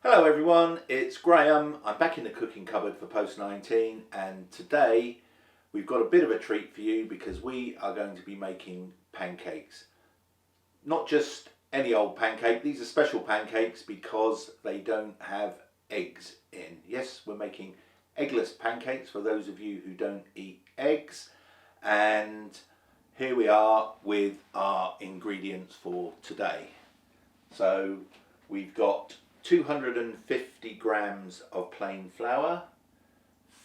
Hello everyone, it's Graham. I'm back in the cooking cupboard for post 19, and today we've got a bit of a treat for you because we are going to be making pancakes. Not just any old pancake, these are special pancakes because they don't have eggs in. Yes, we're making eggless pancakes for those of you who don't eat eggs, and here we are with our ingredients for today. So we've got 250 grams of plain flour,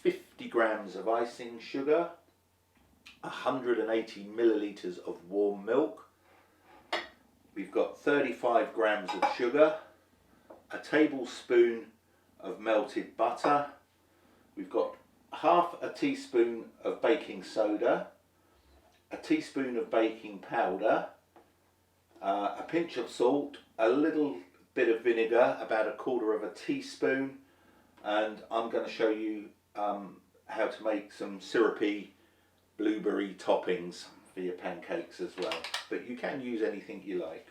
50 grams of icing sugar, 180 millilitres of warm milk. We've got 35 grams of sugar, a tablespoon of melted butter. We've got half a teaspoon of baking soda, a teaspoon of baking powder, a pinch of salt, a little bit of vinegar, about 1/4 of a teaspoon, and I'm going to show you how to make some syrupy blueberry toppings for your pancakes as well, but you can use anything you like.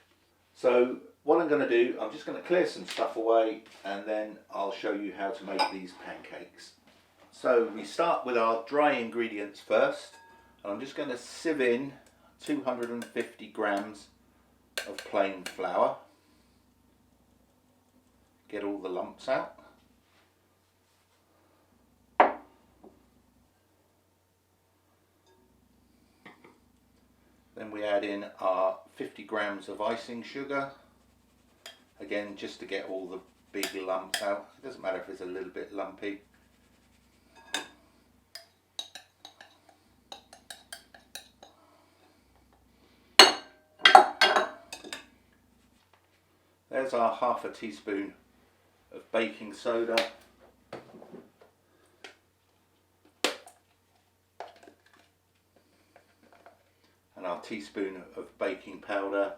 So what I'm going to do, I'm just going to clear some stuff away and then I'll show you how to make these pancakes. So we start with our dry ingredients first, and I'm just going to sieve in 250 grams of plain flour. Get all the lumps out. Then we add in our 50 grams of icing sugar. Again, just to get all the big lumps out. It doesn't matter if it's a little bit lumpy. There's our half a teaspoon of baking soda, and our teaspoon of baking powder,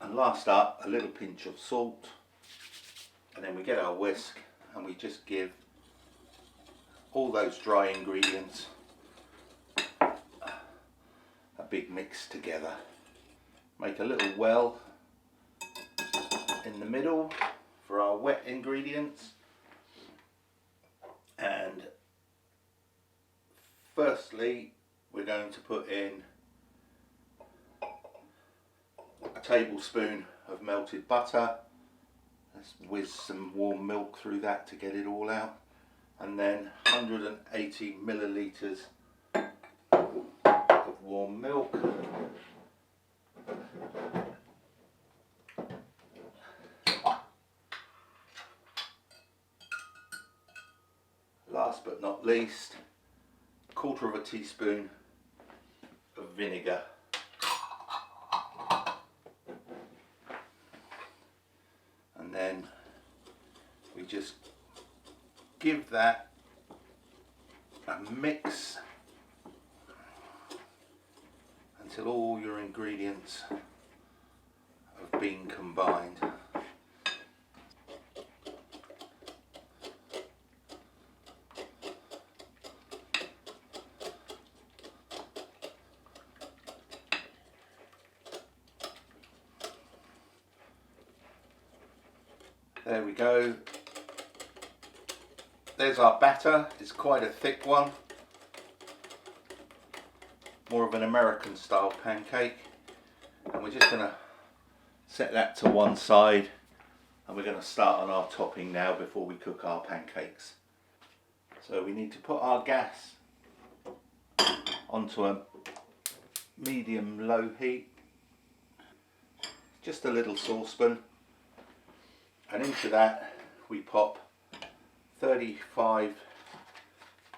and last up a little pinch of salt. And then we get our whisk and we just give all those dry ingredients a big mix together. Make a little well in the middle for our wet ingredients, and firstly we're going to put in a tablespoon of melted butter. Let's whiz some warm milk through that to get it all out, and then 180 millilitres of warm milk. Last but not least, 1/4 of a teaspoon of vinegar. And then we just give that a mix until all your ingredients have been combined. There we go. There's our batter. It's quite a thick one. More of an American style pancake. And we're just going to set that to one side, and we're going to start on our topping now before we cook our pancakes. So we need to put our gas onto a medium low heat. Just a little saucepan. And into that we pop 35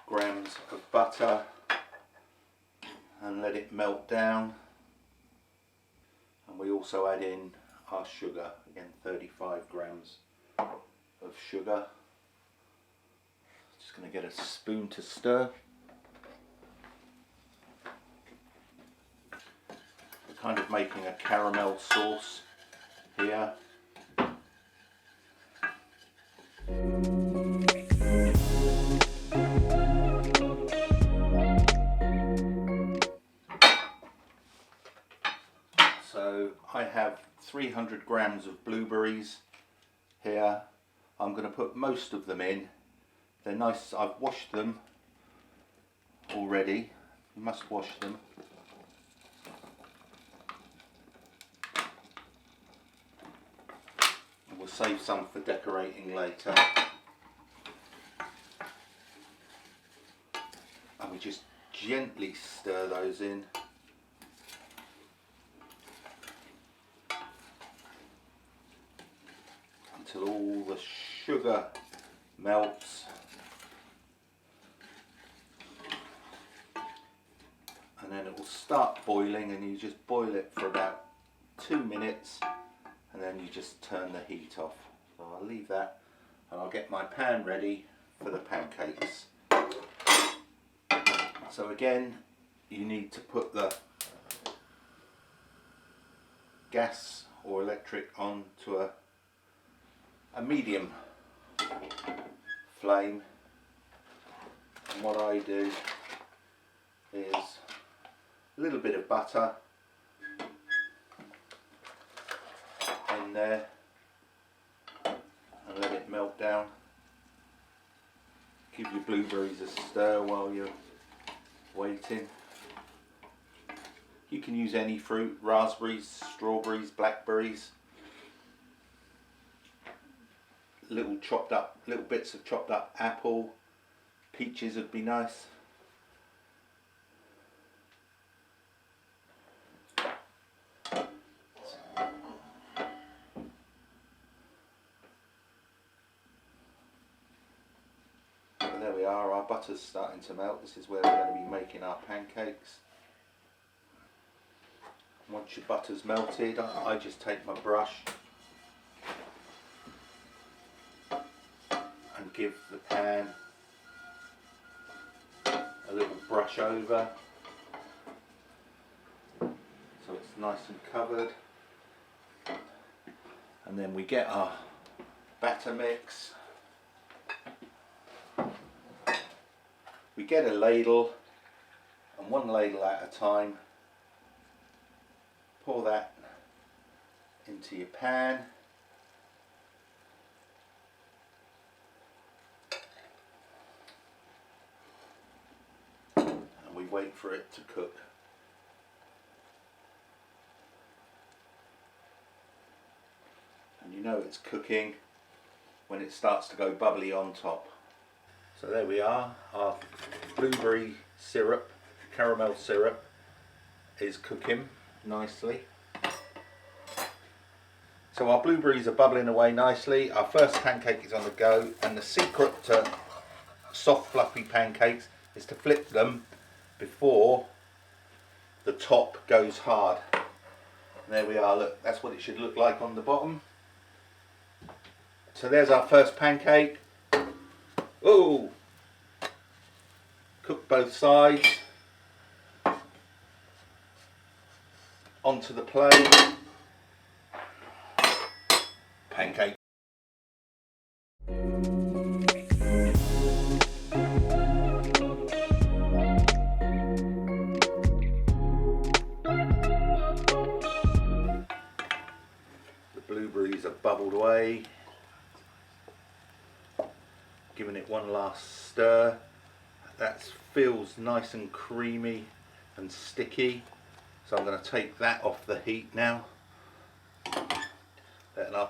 grams of butter and let it melt down. And we also add in our sugar, again 35 grams of sugar. Just going to get a spoon to stir. We're kind of making a caramel sauce here. So I have 300 grams of blueberries here. I'm going to put most of them in. They're nice, I've washed them already. You must wash them. And we'll save some for decorating later. And we just gently stir those in. Until all the sugar melts. And then it will start boiling, and you just boil it for about 2 minutes, and then you just turn the heat off. So I'll leave that, and I'll get my pan ready for the pancakes. So again, you need to put the gas or electric on to a medium flame, and what I do is a little bit of butter in there and let it melt down. Give your blueberries a stir while you're waiting. You can use any fruit, raspberries, strawberries, blackberries. Little bits of chopped up apple, peaches would be nice. And there we are, our butter's starting to melt. This is where we're going to be making our pancakes. Once your butter's melted, I just take my brush and give the pan a little brush over so it's nice and covered, and then we get our batter mix. We get a ladle, and one ladle at a time, pour that into your pan. Wait for it to cook. And you know it's cooking when it starts to go bubbly on top. So there we are, our blueberry syrup, caramel syrup is cooking nicely. So our blueberries are bubbling away nicely. Our first pancake is on the go, and the secret to soft fluffy pancakes is to flip them before the top goes hard. And there we are, look, that's what it should look like on the bottom. So there's our first pancake. Oh, cook both sides. Onto the plate. Pancake. Blueberries are bubbled away, giving it one last stir. That feels nice and creamy and sticky, so I'm going to take that off the heat now. Letting our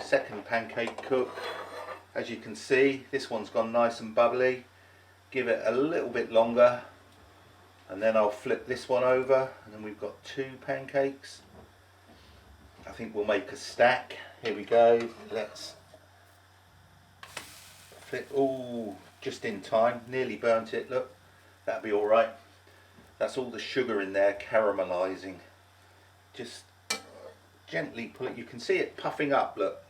second pancake cook. As you can see, this one's gone nice and bubbly. Give it a little bit longer, and then I'll flip this one over, and then we've got 2 pancakes. I think we'll make a stack. Here we go. Let's flip. Oh, just in time. Nearly burnt it. Look, that'll be all right. That's all the sugar in there caramelizing. Just gently pull it. You can see it puffing up. Look.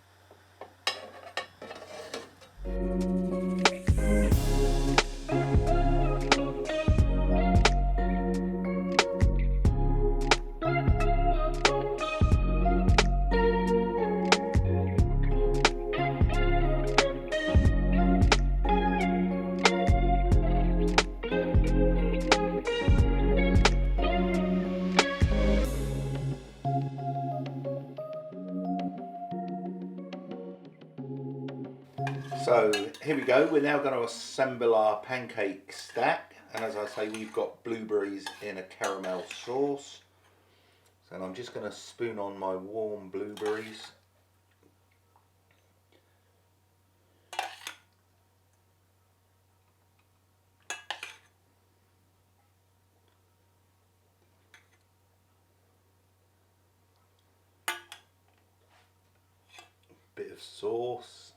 So here we go, we're now going to assemble our pancake stack, and as I say, we've got blueberries in a caramel sauce. So I'm just going to spoon on my warm blueberries. Bit of sauce.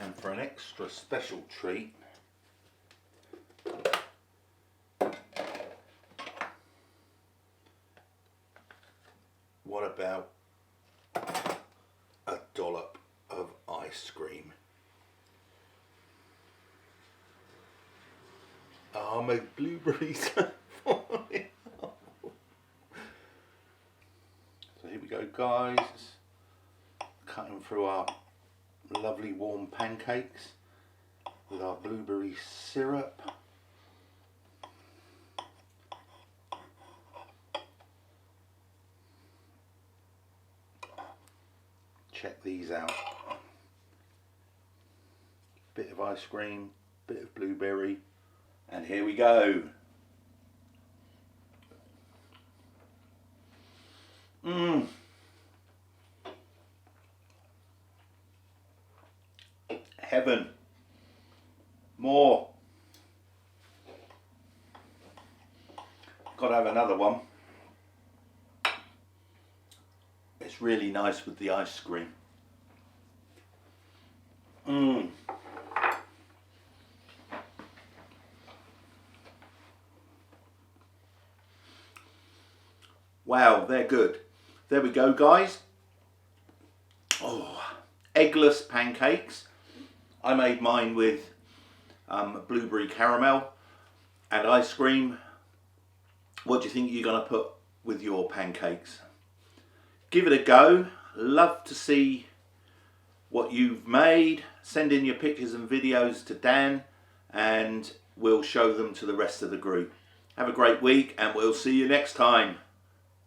And for an extra special treat, what about a dollop of ice cream? Ah, my blueberries are falling off. So here we go, guys. Cutting through our lovely warm pancakes with our blueberry syrup. Check these out. Bit of ice cream, bit of blueberry, and here we go. Mmm. Heaven. More. Gotta have another one. It's really nice with the ice cream. Mmm. Wow, they're good. There we go, guys. Oh, eggless pancakes. I made mine with blueberry caramel and ice cream. What do you think you're going to put with your pancakes? Give it a go. Love to see what you've made. Send in your pictures and videos to Dan and we'll show them to the rest of the group. Have a great week and we'll see you next time.